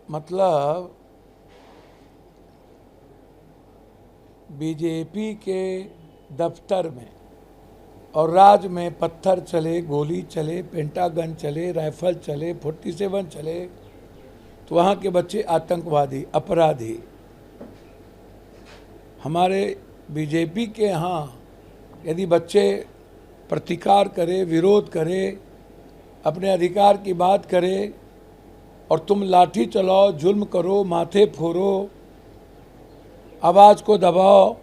मतलब बीजेपी के दफ्तर में और राज में पत्थर चले, गोली चले, पेंटागन चले, राइफल चले, 47 चले, तो वहाँ के बच्चे आतंकवादी, अपराधी। हमारे बीजेपी के यहाँ यदि बच्चे प्रतिकार करे, विरोध करे, अपने अधिकार की बात करे और तुम लाठी चलाओ, जुल्म करो, माथे फोड़ो, आवाज़ को दबाओ,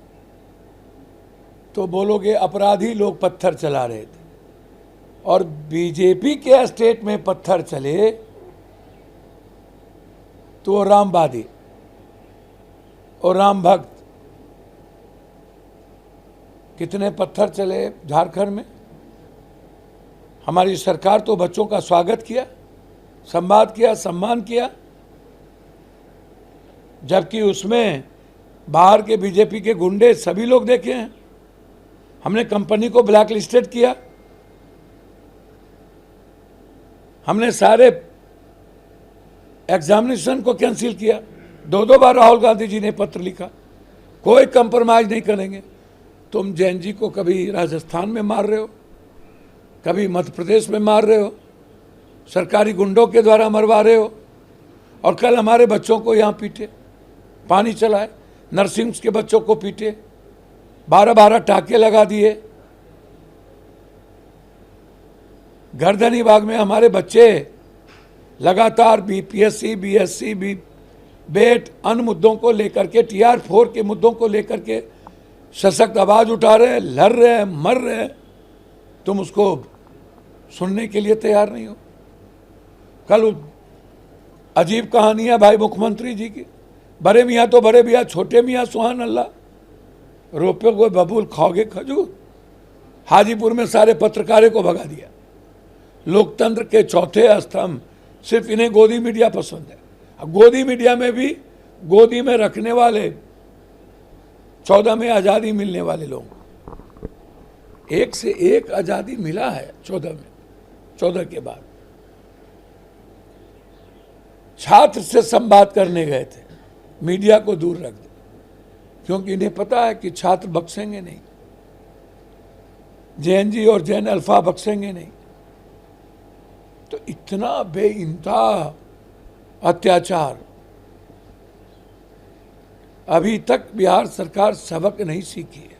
तो बोलोगे अपराधी लोग पत्थर चला रहे थे। और बीजेपी के स्टेट में पत्थर चले तो वो रामवादी और राम भक्त। कितने पत्थर चले झारखंड में। हमारी सरकार तो बच्चों का स्वागत किया, संवाद किया, सम्मान किया, जबकि उसमें बाहर के बीजेपी के गुंडे सभी लोग देखे हैं। हमने कंपनी को ब्लैक लिस्टेड किया, हमने सारे एग्जामिनेशन को कैंसिल किया। दो बार राहुल गांधी जी ने पत्र लिखा, कोई कंप्रोमाइज नहीं करेंगे। तुम जैन जी को कभी राजस्थान में मार रहे हो, कभी मध्य प्रदेश में मार रहे हो, सरकारी गुंडों के द्वारा मरवा रहे हो, और कल हमारे बच्चों को यहाँ पीटे, पानी चलाए, नर्सिंग के बच्चों को पीटे, 12-12 टाके लगा दिए। गर्दनी बाग में हमारे बच्चे लगातार बीपीएससी, बीएससी, बेट, अन्य मुद्दों को लेकर के, TR4 के मुद्दों को लेकर के सशक्त आवाज उठा रहे हैं, लड़ रहे हैं, मर रहे हैं। तुम उसको सुनने के लिए तैयार नहीं हो। कल अजीब कहानी है भाई मुख्यमंत्री जी की, बड़े मियाँ तो बड़े मियाँ, छोटे मियाँ सुहान अल्लाह, रोपे को बबूल खाओगे खजूर। हाजीपुर में सारे पत्रकारों को भगा दिया। लोकतंत्र के चौथे स्तंभ, सिर्फ इन्हें गोदी मीडिया पसंद है। अब गोदी मीडिया में भी गोदी में रखने वाले 14 में आज़ादी मिलने वाले लोग, एक से एक आज़ादी मिला है 14 में, 14 के बाद। छात्र से संवाद करने गए थे, मीडिया को दूर रख दे, क्योंकि इन्हें पता है कि छात्र बख्शेंगे नहीं, JNG और जैन अल्फा बख्शेंगे नहीं। तो इतना बेइंतहा अत्याचार, अभी तक बिहार सरकार सबक नहीं सीखी है।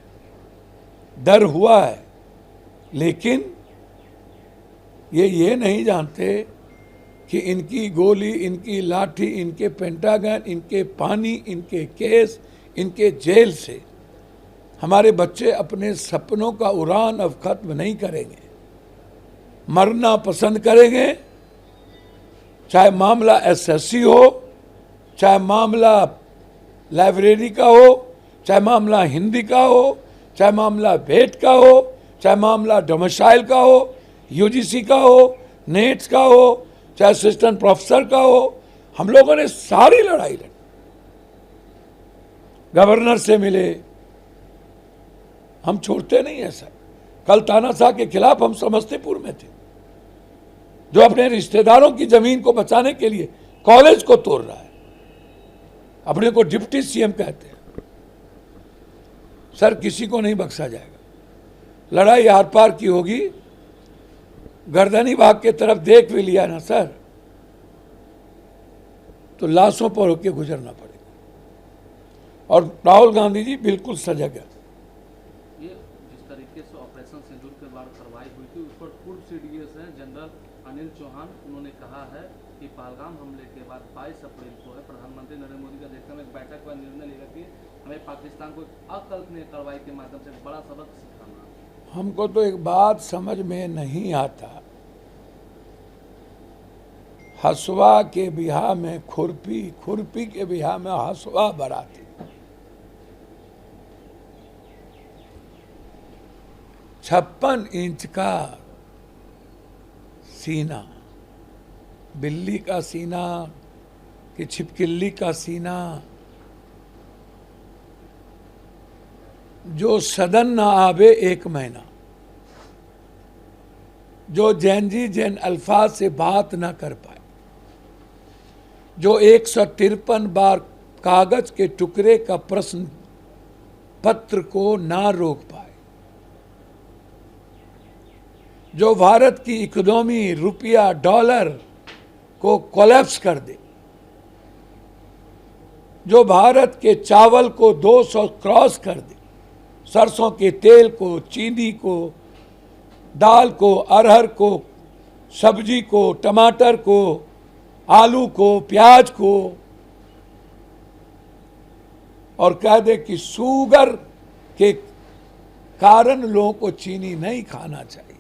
डर हुआ है, लेकिन ये नहीं जानते कि इनकी गोली, इनकी लाठी, इनके पेंटागन, इनके पानी, इनके केस, इनके जेल से हमारे बच्चे अपने सपनों का उड़ान अब खत्म नहीं करेंगे, मरना पसंद करेंगे। चाहे मामला SSC हो, चाहे मामला लाइब्रेरी का हो, चाहे मामला हिंदी का हो, चाहे मामला भेट का हो, चाहे मामला डोमिसाइल का हो, UGC का हो, नेट्स का हो, चाहे असिस्टेंट प्रोफेसर का हो। हम लोगों ने सारी लड़ाई लड़ी, गवर्नर से मिले, हम छोड़ते नहीं ऐसा। कल तानाशाह के खिलाफ हम समस्तीपुर में थे, जो अपने रिश्तेदारों की जमीन को बचाने के लिए कॉलेज को तोड़ रहा है, अपने को डिप्टी CM कहते हैं। सर, किसी को नहीं बख्शा जाएगा। लड़ाई आर पार की होगी। गर्दनी बाग के तरफ देख भी लिया ना सर, तो लाशों पर होकर गुजरना पड़ेगा। और राहुल गांधी जी बिल्कुल सजग है। ये जिस तरीके से ऑपरेशन सिंदूर के बाद कार्रवाई हुई थी, उस पर पूर्व CDS हैं जनरल अनिल चौहान, उन्होंने कहा है कि पहलगाम हमले के बाद 22 अप्रैल को है प्रधानमंत्री नरेंद्र मोदी का देखते हुए एक बैठक का निर्णय लेगा कि हमें पाकिस्तान को अकल्पनीय कार्रवाई के माध्यम से बड़ा सबक सिखाना। हमको तो एक बात समझ में नहीं आता, हसुआ के बिहार में खुरपी, खुरपी के बिहार में हसुआ बराती। 56 इंच का सीना, बिल्ली का सीना कि छिपकली का सीना, जो सदन ना आवे 1 महीना, जो जैन जी जैन अल्फाज से बात ना कर पाए, जो 153 बार कागज के टुकड़े का प्रश्न पत्र को ना रोक पाए, जो भारत की इकोनॉमी रुपया डॉलर को कोलैप्स कर दे, जो भारत के चावल को 200 क्रॉस कर दे, सरसों के तेल को, चीनी को, दाल को, अरहर को, सब्जी को, टमाटर को, आलू को, प्याज को, और कह दे कि शुगर के कारण लोगों को चीनी नहीं खाना चाहिए।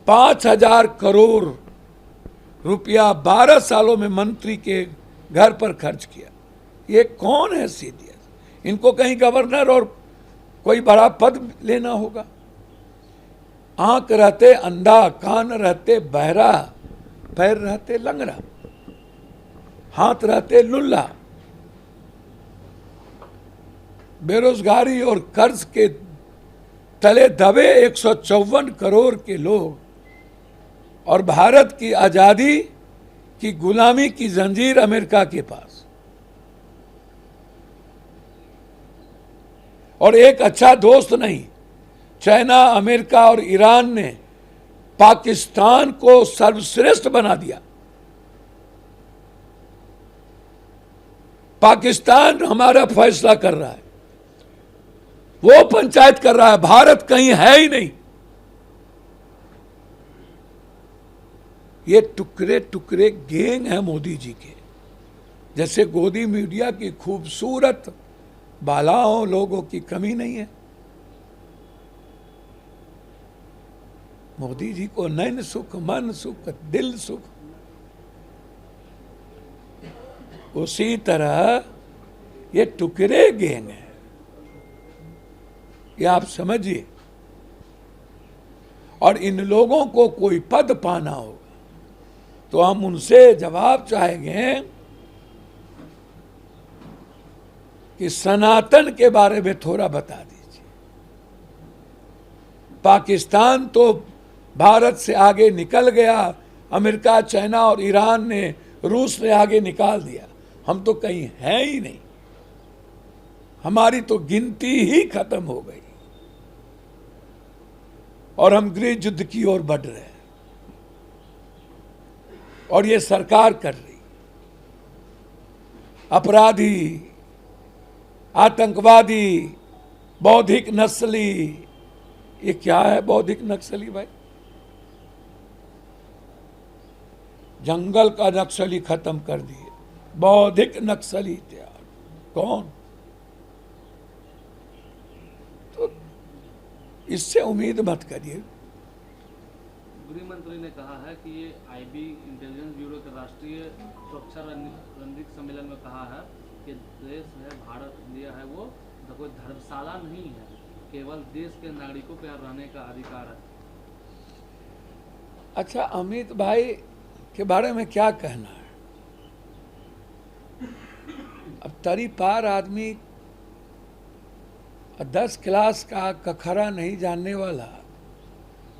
5,000 करोड़ रुपया 12 सालों में मंत्री के घर पर खर्च किया। ये कौन है सीडीएस? इनको कहीं गवर्नर और कोई बड़ा पद लेना होगा। आंख रहते अंधा, कान रहते बहरा, पैर रहते लंगड़ा, हाथ रहते लुल्ला। बेरोजगारी और कर्ज के तले दबे 154 करोड़ के लोग, और भारत की आजादी की गुलामी की जंजीर अमेरिका के पास। और एक अच्छा दोस्त नहीं, चाइना, अमेरिका और ईरान ने पाकिस्तान को सर्वश्रेष्ठ बना दिया। पाकिस्तान हमारा फैसला कर रहा है, वो पंचायत कर रहा है, भारत कहीं है ही नहीं। ये टुकड़े टुकड़े गैंग है मोदी जी के। जैसे गोदी मीडिया की खूबसूरत बालाओं लोगों की कमी नहीं है। मोदी जी को नैन सुख, मन सुख, दिल सुख। उसी तरह ये टुकड़े गैंग है, ये आप समझिए। और इन लोगों को कोई पद पाना होगा तो हम उनसे जवाब चाहेंगे कि सनातन के बारे में थोड़ा बता दीजिए। पाकिस्तान तो भारत से आगे निकल गया, अमेरिका, चाइना और ईरान ने, रूस ने आगे निकाल दिया। हम तो कहीं हैं ही नहीं, हमारी तो गिनती ही खत्म हो गई और हम गृह युद्ध की ओर बढ़ रहे हैं। और ये सरकार कर रही। अपराधी, आतंकवादी, बौद्धिक नक्सली, ये क्या है बौद्धिक नक्सली भाई? जंगल का नक्सली खत्म कर दिए, बौद्धिक नक्सली तैयार। कौन? तो इससे उम्मीद मत करिए। गृह मंत्री ने कहा है कि ये आईबी इंटेलिजेंस ब्यूरो के राष्ट्रीय सुरक्षा रणनीति सम्मेलन में कहा है कि देश है, भारत इंडिया है, वो कोई धर्मशाला नहीं है, केवल देश के नागरिकों के यहाँ रहने का अधिकार है। अच्छा, अमित भाई के बारे में क्या कहना है? अब तरी पार आदमी 10 क्लास का कखरा नहीं जानने वाला,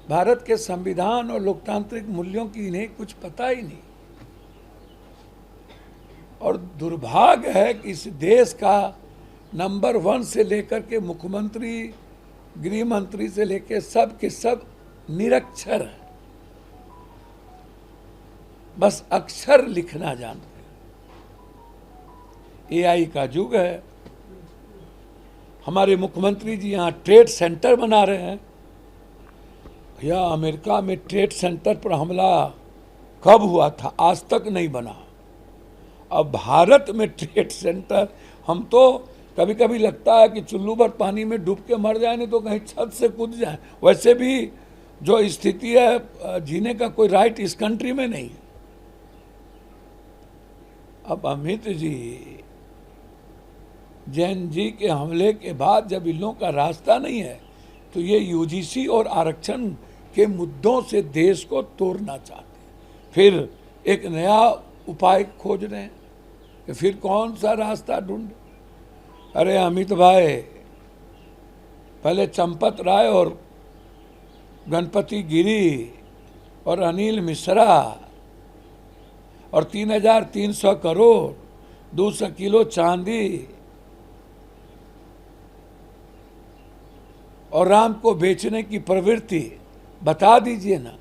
भारत के संविधान और लोकतांत्रिक मूल्यों की इन्हें कुछ पता ही नहीं। और दुर्भाग्य है कि इस देश का नंबर 1 से लेकर के मुख्यमंत्री, गृह मंत्री से लेकर सब के सब निरक्षर हैं, बस अक्षर लिखना जानते हैं। एआई का युग है। हमारे मुख्यमंत्री जी यहाँ ट्रेड सेंटर बना रहे हैं। भैया, अमेरिका में ट्रेड सेंटर पर हमला कब हुआ था? आज तक नहीं बना। अब भारत में ट्रेड सेंटर, हम तो कभी कभी लगता है कि चुल्लू भर पानी में डूब के मर जाए, नहीं तो कहीं छत से कूद जाए। वैसे भी जो स्थिति है, जीने का कोई राइट इस कंट्री में नहीं है। अब अमित जी, जैन जी के हमले के बाद जब इन लोगों का रास्ता नहीं है, तो ये यूजीसी और आरक्षण के मुद्दों से देश को तोड़ना चाहते हैं। फिर एक नया उपाय खोज रहे हैं कि फिर कौन सा रास्ता ढूंढे। अरे अमित भाई, पहले चंपत राय और गणपति गिरी और अनिल मिश्रा और 3,300 करोड़, 200 किलो चांदी, और राम को बेचने की प्रवृत्ति बता दीजिए ना।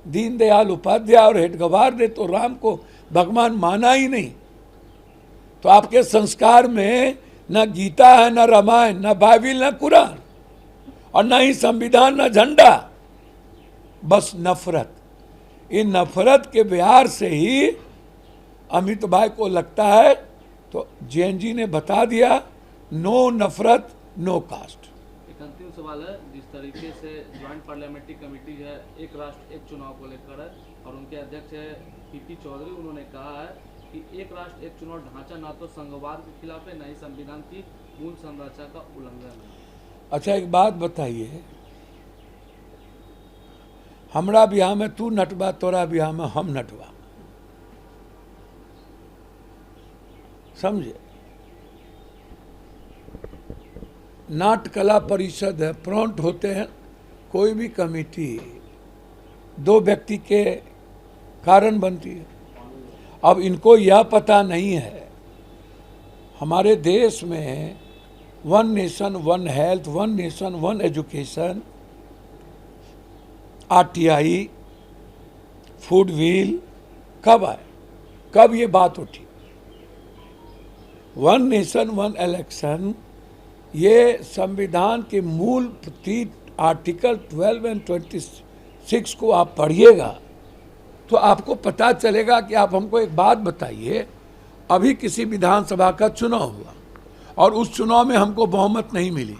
दीनदयाल उपाध्याय और हेडगेवार ने तो राम को भगवान माना ही नहीं। तो आपके संस्कार में न गीता है, न रामायण, न बाइबिल, न कुरान, और न ही संविधान, न झंडा, बस नफरत। इन नफरत के बिहार से ही अमित भाई को लगता है, तो जैन जी ने बता दिया, नो नफरत नो कास्ट। एक अंतिम सवाल है, जिस तरीके से ज्वाइंट पार्लियामेंट्री कमेटी है एक राष्ट्र एक चुनाव को लेकर है, और उनके अध्यक्ष है पीपी चौधरी, उन्होंने कहा है कि एक राष्ट्र एक चुनाव ढांचा ना तो संघवाद के खिलाफ है, न ही संविधान की मूल संरचना का उल्लंघन है। अच्छा एक बात बताइए, हमरा बिहार में तू नटवा, तोरा बिहार में हम नटवा, समझे? नाट्य कला परिषद है, प्रॉन्ट होते हैं, कोई भी कमेटी 2 व्यक्ति के कारण बनती है। अब इनको यह पता नहीं है, हमारे देश में 1 nation 1 health, 1 nation 1 education, RTI, food wheel कब आए, कब ये बात उठी? 1 नेशन 1 इलेक्शन, ये संविधान के मूल 3 आर्टिकल 12 और 26 को आप पढ़िएगा तो आपको पता चलेगा कि आप हमको एक बात बताइए, अभी किसी विधानसभा का चुनाव हुआ और उस चुनाव में हमको बहुमत नहीं मिली,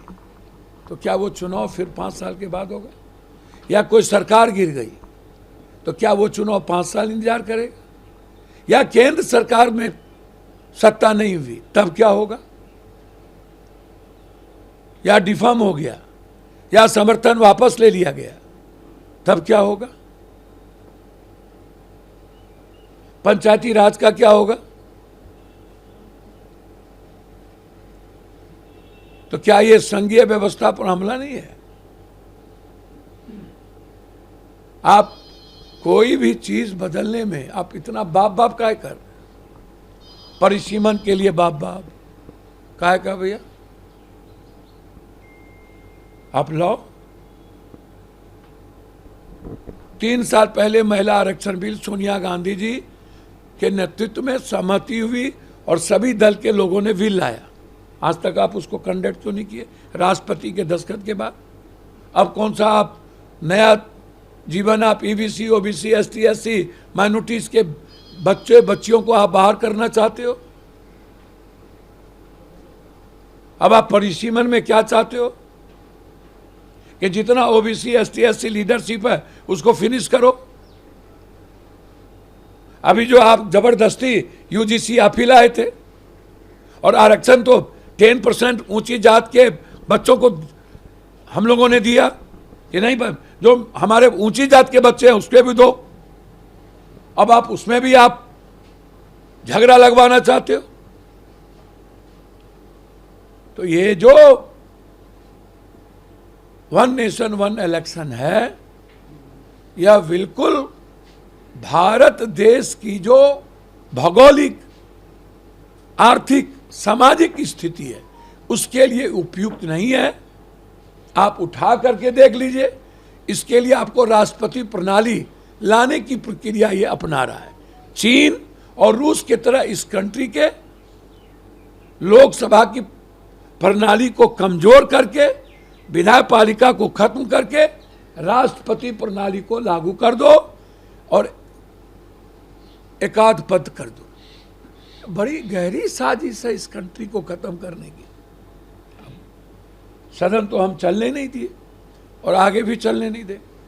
तो क्या वो चुनाव फिर 5 साल के बाद होगा? या कोई सरकार गिर गई तो क्या वो चुनाव 5 साल इंतजार करेगा? या केंद्र सरकार में सत्ता नहीं हुई तब क्या होगा? या डिफॉर्म हो गया, या समर्थन वापस ले लिया गया, तब क्या होगा? पंचायती राज का क्या होगा? तो क्या ये संघीय व्यवस्था पर हमला नहीं है? आप कोई भी चीज बदलने में आप इतना बाप बाप काय कर, परिसीमन के लिए बाप बाप काय का भैया? आप लाओ। 3 साल पहले महिला आरक्षण बिल सोनिया गांधी जी के नेतृत्व में सहमति हुई और सभी दल के लोगों ने बिल लाया। आज तक आप उसको कंडक्ट क्यों नहीं किए राष्ट्रपति के दस्तखत के बाद? अब कौन सा आप नया जीवन आप EBC, OBC, ST, SC minorities के बच्चे बच्चियों को आप बाहर करना चाहते हो? अब आप परिसीमन में क्या चाहते हो कि जितना OBC, ST, SC लीडरशिप है उसको फिनिश करो। अभी जो आप जबरदस्ती UGC आप ही लाए थे, और आरक्षण तो 10% ऊंची जात के बच्चों को हम लोगों ने दिया कि नहीं, जो हमारे ऊंची जात के बच्चे हैं उसके भी दो। अब आप उसमें भी आप झगड़ा लगवाना चाहते हो। तो ये जो 1 नेशन 1 इलेक्शन है, यह बिल्कुल भारत देश की जो भौगोलिक, आर्थिक, सामाजिक स्थिति है उसके लिए उपयुक्त नहीं है। आप उठा करके देख लीजिए, इसके लिए आपको राष्ट्रपति प्रणाली लाने की प्रक्रिया ये अपना रहा है। चीन और रूस की तरह इस कंट्री के लोकसभा की प्रणाली को कमजोर करके, विधायपालिका को खत्म करके राष्ट्रपति प्रणाली को लागू कर दो और एकाध पद कर दो। बड़ी गहरी साजिश है इस कंट्री को खत्म करने की। सदन तो हम चलने नहीं दिए और आगे भी चलने नहीं दें।